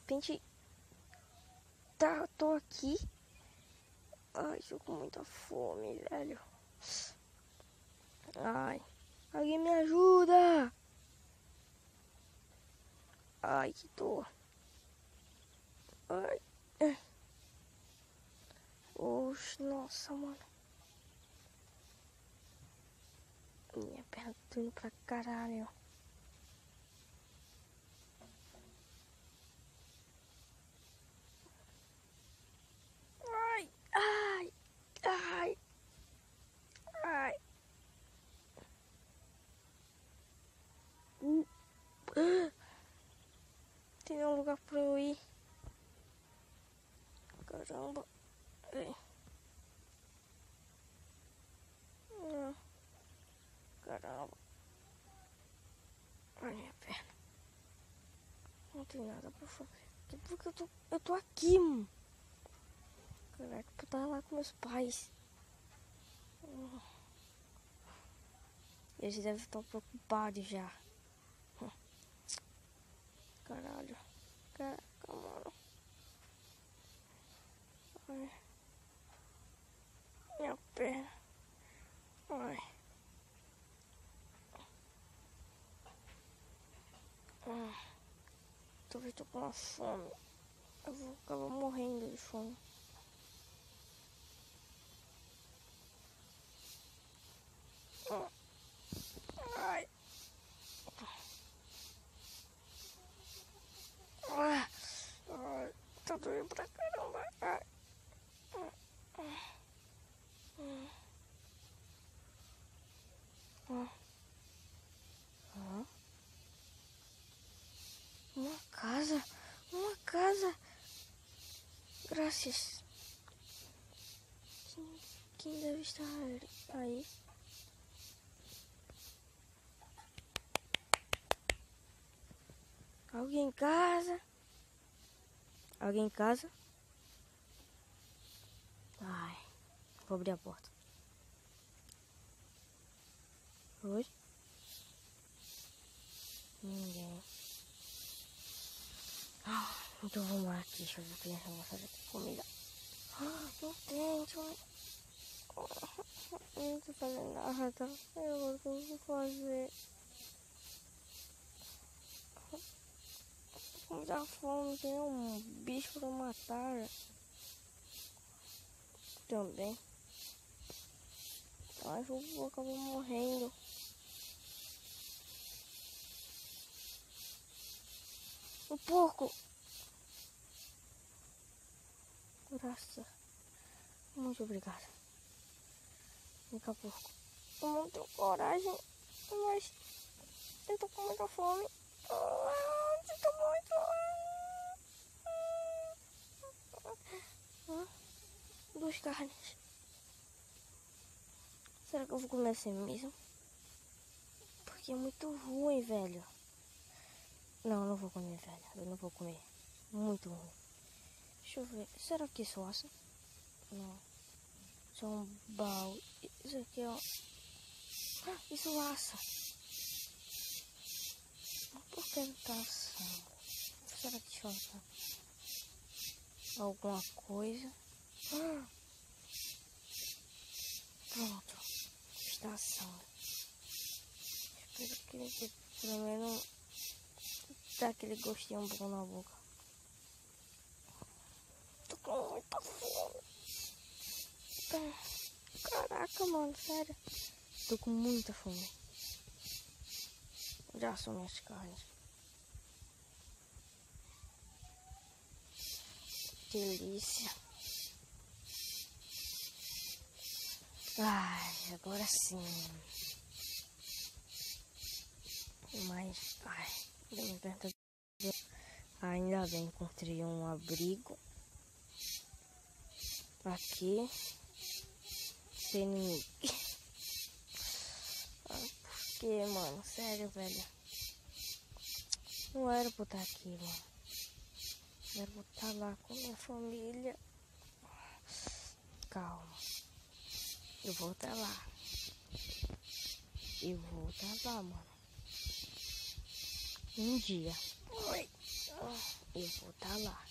repente tô aqui. Ai, tô com muita fome, velho. Ai, alguém me ajuda. Ai, que dor. Ai. Oxe, nossa, mano. Minha perna tá doendo pra caralho. Ai, ai, ai, ai. Tem nenhum lugar pra eu ir. Caramba. Ai. Caramba. Ai, minha perna. Não tem nada pra fazer. Porque eu tô aqui, mano. Caraca, eu tava lá com meus pais. Eles devem estar preocupados já. Caralho. Caraca, mano. Ai. Minha perna. Ai. Talvez tô com uma fome. Eu vou acabar morrendo de fome. Ai. Ai. Tá doendo pra caramba. Ai. Uma casa. Uma casa. Graças. Quem deve estar aí? Alguém em casa? Alguém em casa? Ai, vou abrir a porta. Oi? Ninguém. Então vamos lá aqui, deixa eu ver se eu vou fazer comida. Não tem, não tô fazendo nada. Eu o que eu vou fazer? Com muita fome, tem um bicho pra matar. Também. Acho que eu vou acabar morrendo. O porco! Graças. Muito obrigada. Vem cá, porco. Eu não tenho coragem, mas eu tô com muita fome. Sinto muito. Duas carnes. Será que eu vou comer assim mesmo? Porque é muito ruim, velho. Não, eu não vou comer, velho. Eu não vou comer. Muito ruim. Deixa eu ver. Será que isso assa? Não. Isso é um baú. Isso aqui, ó. Isso assa. Por que não tá assando? Será que falta alguma coisa? Pronto. Está assando. Espero que pelo menos dá aquele gostinho bom na boca. Tô com muita fome. Caraca, mano, sério. Tô com muita fome. Já são minhas carnes. Delícia. Ai, agora sim. Mas, ainda bem, encontrei um abrigo. Aqui. Sem ninguém. Por que, mano? Sério, velho. Não era pra estar aqui, mano. Era pra estar lá com minha família. Calma. Eu vou estar lá. Eu vou estar lá, mano. Um dia. Eu vou estar lá.